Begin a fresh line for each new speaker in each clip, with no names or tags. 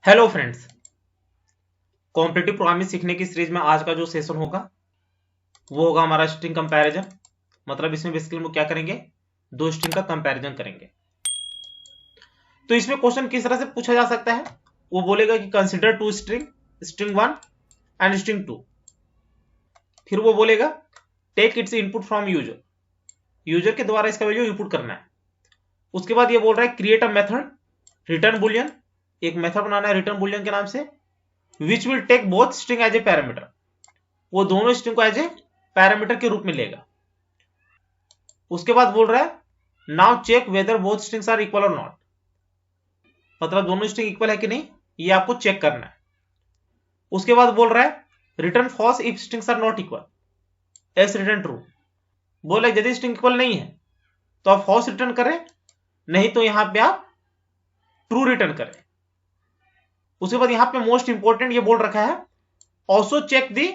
Hello friends, competitive programming सीखने की series में आज का जो सेशन होगा वो होगा हमारा स्ट्रिंग कंपैरिजन। मतलब इसमें बेसिकली हम क्या करेंगे, दो स्ट्रिंग का कंपैरिजन करेंगे। तो इसमें क्वेश्चन किस तरह से पूछा जा सकता है, वो बोलेगा कि consider two string, string 1 and string 2। फिर वो बोलेगा take its input from user, user के द्वारा इसका वैल्यू इनपुट करना है। उसके बाद ये बोल रहा है create a method return boolean, एक मेथड बनाना है रिटर्न बुलियन के नाम से, which will take both string as a parameter, वो दोनों स्ट्रिंग को एज ए पैरामीटर के रूप में लेगा। उसके बाद बोल रहा है now check whether both strings are equal और नॉट, मतलब दोनों स्ट्रिंग इक्वल है कि नहीं ये आपको चेक करना है। उसके बाद बोल रहा है return false if strings are not equal, else return true. बोला यदि स्ट्रिंग इक्वल नहीं है तो आप फॉल्स रिटर्न करें, नहीं तो यहां पे आप ट्रू रिटर्न करें। उसके बाद यहां पे मोस्ट इंपोर्टेंट ये बोल रखा है also check the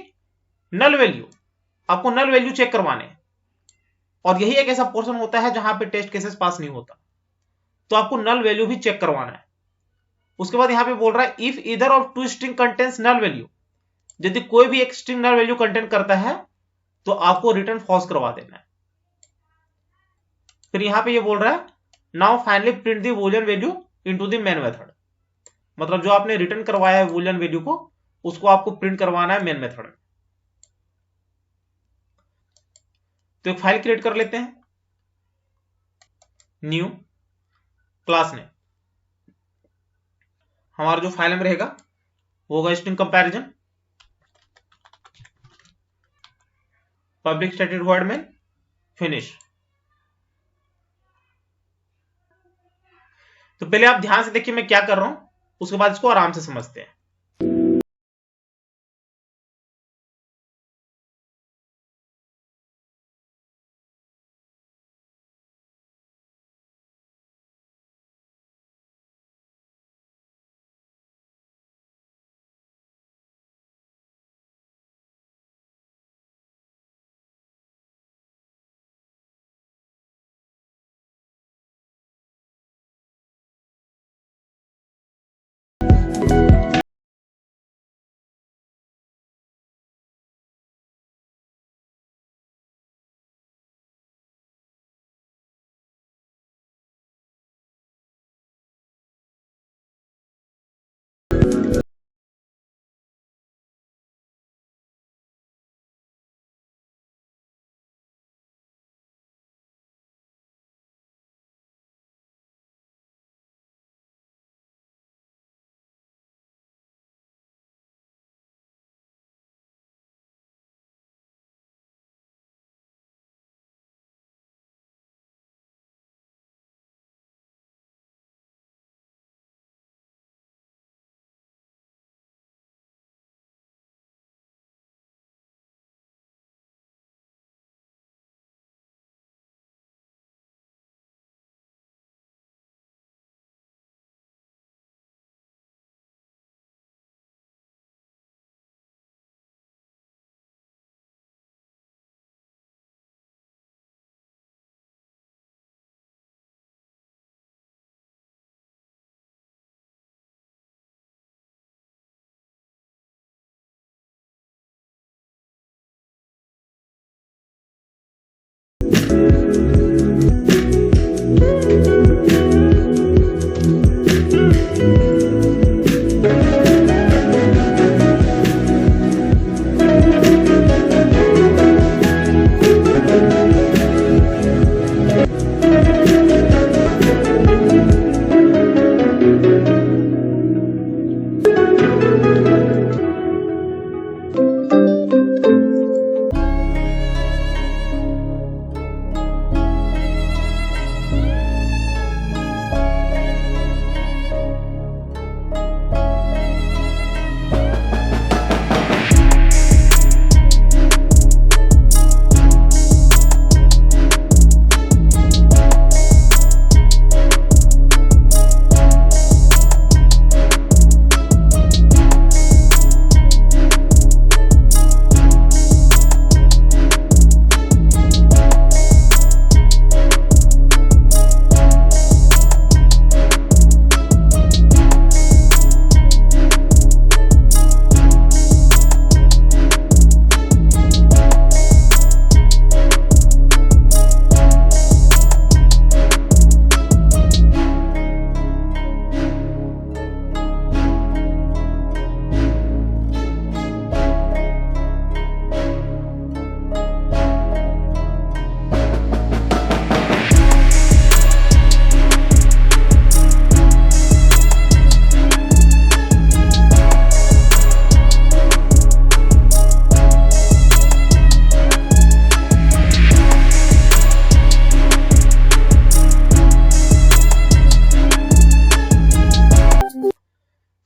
null value, आपको नल वैल्यू चेक करवाने हैं। और यही एक ऐसा पोर्शन होता है जहां पे टेस्ट केसेस पास नहीं होता, तो आपको नल वैल्यू भी चेक करवाना है। उसके बाद यहां पे बोल रहा है if either of two string contains null value, यदि कोई भी एक स्ट्रिंग नल वैल्यू कंटेन करता है तो आपको रिटर्न फॉल्स करवा देना है। फिर यहां पे ये बोल रहा है now finally print the Boolean value into the main method, मतलब जो आपने रिटर्न करवाया है बूलियन वैल्यू को, उसको आपको प्रिंट करवाना है मेन मेथड में। तो एक फाइल क्रिएट कर लेते हैं, न्यू क्लास नेम, हमारा जो फाइल में रहेगा वो होगा string comparison, public static void main finish. तो पहले आप ध्यान से देखिए मैं क्या कर रहा हूं, उसके बाद इसको आराम से समझते हैं।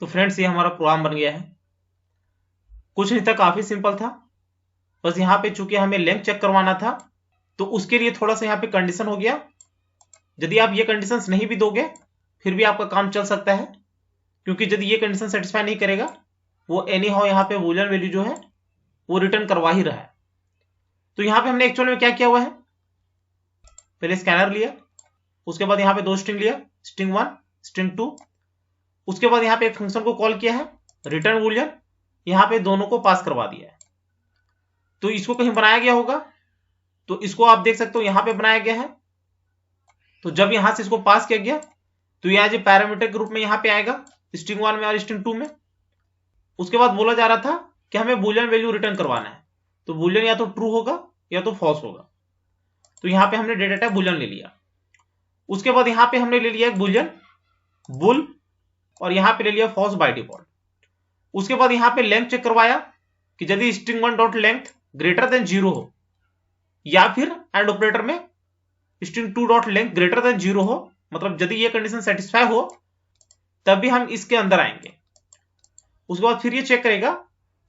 तो फ्रेंड्स ये हमारा प्रोग्राम बन गया है। कुछ नहीं था, काफी सिंपल था। बस यहाँ पे चूंकि हमें लेंथ चेक करवाना था तो उसके लिए थोड़ा सा यहाँ पे कंडीशन हो गया। यदि आप ये कंडीशंस नहीं भी दोगे फिर भी आपका काम चल सकता है, क्योंकि यदि ये कंडीशन सेटिस्फाई नहीं करेगा वो एनी हाउ यहाँ पे बूलियन वैल्यू जो है वो रिटर्न करवा ही रहा है। तो यहाँ पे हमने एक्चुअल में क्या किया हुआ है, पहले स्कैनर लिया, उसके बाद यहाँ पे दो स्ट्रिंग लिया, स्ट्रिंग 1 स्ट्रिंग 2, उसके बाद यहाँ पे एक फंक्शन को कॉल किया है रिटर्न बूलियन, यहाँ पे दोनों को पास करवा दिया है। तो इसको कहीं बनाया गया होगा, तो इसको आप देख सकते हो यहाँ पे बनाया गया है। तो जब यहां से इसको पास किया गया तो ये आज पैरामीटर के रूप में यहाँ पे आएगा स्ट्रिंग 1 में और स्ट्रिंग 2 में। उसके बाद बोला जा रहा था कि हमें बूलियन वैल्यू रिटर्न करवाना है, तो बूलियन या तो ट्रू होगा या तो फॉल्स होगा। तो यहाँ पे हमने डेटा टाइप बूलियन ले लिया। उसके बाद यहाँ पे हमने ले लिया एक बूलियन बुल और यहाँ पे ले लिया फॉल्स बाय डिफॉल्ट। उसके बाद यहाँ पे लेंथ चेक करवाया कि यदि string 1 dot length greater than 0 हो या फिर एंड ऑपरेटर में string 2 dot length greater than 0 हो, मतलब यदि ये कंडीशन सेटिस्फाई हो तभी हम इसके अंदर आएंगे। उसके बाद फिर ये चेक करेगा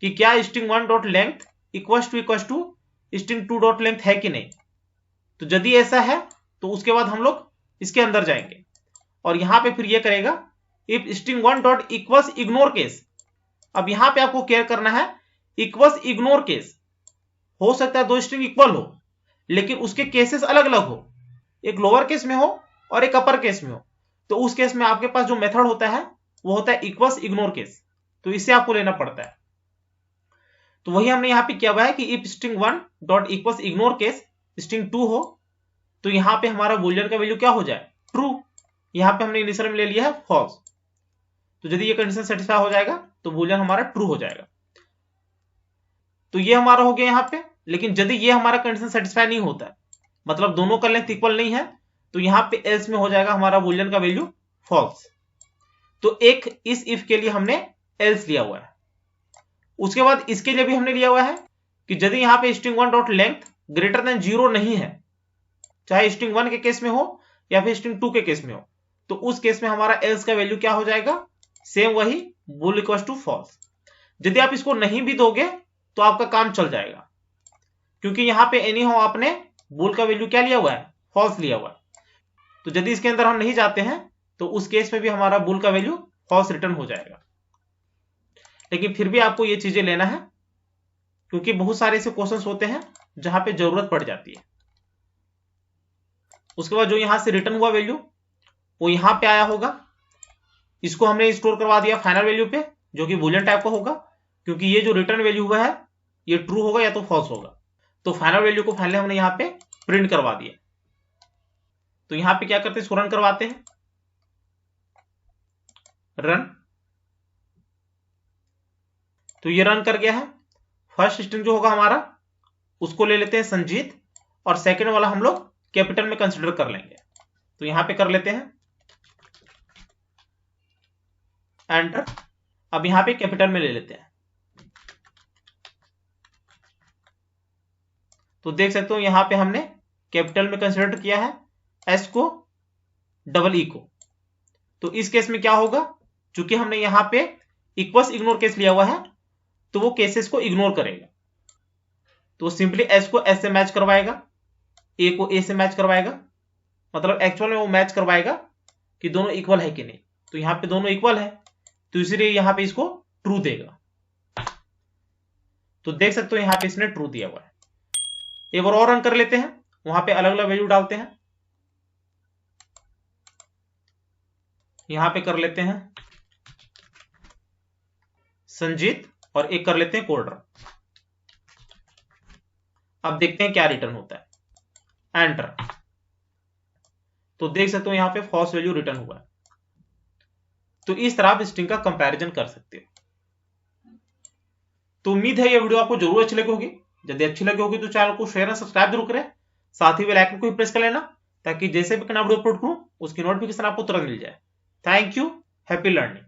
कि क्या string 1 dot length equals to string 2 dot length है कि नहीं। तो यदि ऐसा है तो उसके बाद हम लोग इसके अंदर जाएंगे और यहां पे फिर ये करेगा if string 1 dot equals ignore case. अब यहां पे आपको केयर करना है इक्वल्स इग्नोर केस। हो सकता है दो स्ट्रिंग इक्वल हो लेकिन उसके केसेस अलग अलग हो, एक लोअर केस में हो और एक अपर केस में हो। तो उस केस में आपके पास जो मेथड होता है वो होता है इक्वल्स इग्नोर केस, तो इसे आपको लेना पड़ता है। तो वही हमने यहाँ पे किया हुआ है कि if string 1 dot equals ignore case string 2 हो तो यहाँ पे हमारा बूलियन का वैल्यू क्या हो जाए, ट्रू। यहाँ पे हमने इनिशियल में ले लिया है फॉल्स। तो यदि ये कंडीशन सेटिस्फाई हो जाएगा तो बूलियन हमारा ट्रू हो जाएगा। तो ये हमारा हो गया यहाँ पे। लेकिन यदि ये हमारा कंडीशन सेटिस्फाई नहीं होता है, मतलब दोनों का लेंथ इक्वल नहीं है, तो यहाँ पे एल्स में हो जाएगा हमारा बूलियन का वैल्यू फॉल्स। तो एक इस इफ के लिए हमने एल्स लिया हुआ है। उसके बाद इसके लिए भी हमने लिया हुआ है कि यदि यहाँ पे string 1 dot length greater than 0 नहीं है, चाहे स्ट्रिंग 1 के केस में हो या फिर स्ट्रिंग 2 के केस में हो, तो उस केस में हमारा एल्स का वैल्यू क्या हो जाएगा, सेम वही बुल इक्वल्स टू फॉल्स। यदि आप इसको नहीं भी दोगे तो आपका काम चल जाएगा, क्योंकि यहाँ पे एनी हाउ आपने बुल का वैल्यू क्या लिया हुआ है, फॉल्स लिया हुआ है। तो यदि इसके अंदर हम नहीं जाते हैं तो उस केस में भी हमारा बुल का वैल्यू फॉल्स रिटर्न हो जाएगा। लेकिन फिर भी आपको ये चीजें लेना है, क्योंकि बहुत सारे ऐसे क्वेश्चंस होते हैं जहां पे जरूरत पड़ जाती है। उसके बाद जो यहां से रिटर्न हुआ वैल्यू वो यहां पे आया होगा, इसको हमने स्टोर करवा दिया फाइनल वैल्यू पे, जो कि बूलियन टाइप का होगा, क्योंकि ये जो रिटर्न वैल्यू हुआ है ये ट्रू होगा या तो फॉल्स होगा। तो फाइनल वैल्यू को फाइनली हमने यहाँ पे प्रिंट करवा दिया। तो यहाँ पे क्या करते हैं, इसको रन करवाते हैं, रन। तो ये रन कर गया है। फर्स्ट स्ट्रिंग जो होगा हमारा उसको ले लेते हैं संजीत, और सेकंड वाला हम लोग कैपिटल में कंसीडर कर लेंगे। तो यहां पे कर लेते हैं एंटर। अब यहां पे कैपिटल में ले लेते हैं। तो देख सकते हो यहां पे हमने कैपिटल में कंसीडर किया है एस को डबल ई को। तो इस केस में क्या होगा, चूंकि हमने यहां पे इक्वल्स इग्नोर केस लिया हुआ है तो वो केसेस को इग्नोर करेगा। तो सिंपली एस को एस से मैच करवाएगा, ए को ए से मैच करवाएगा, मतलब एक्चुअल में वो मैच करवाएगा कि दोनों इक्वल है कि नहीं। तो यहां पे दोनों इक्वल है तो इसलिए यहां पे इसको ट्रू देगा। तो देख सकते हो यहां पे इसने ट्रू दिया हुआ है। एक बार और रन कर लेते हैं, वहां पे अलग अलग वैल्यू डालते हैं। यहां पे कर लेते हैं संजीत और एक कर लेते हैं कोल्डर। अब देखते हैं क्या रिटर्न होता है, एंटर। तो देख सकते हो यहां पे फॉल्स वैल्यू रिटर्न हुआ है। तो इस तरह आप स्ट्रिंग का कंपैरिजन कर सकते हो। तो उम्मीद है ये वीडियो आपको जरूर अच्छी लगी होगी। यदि अच्छी लगी होगी तो चैनल को शेयर और सब्सक्राइब जरूर करें, साथ ही बेल आइकन को भी प्रेस कर लेना, ताकि जैसे भी नया वीडियो अपलोड करूं उसकी नोटिफिकेशन आपको तुरंत मिल जाए। Thank you, happy learning.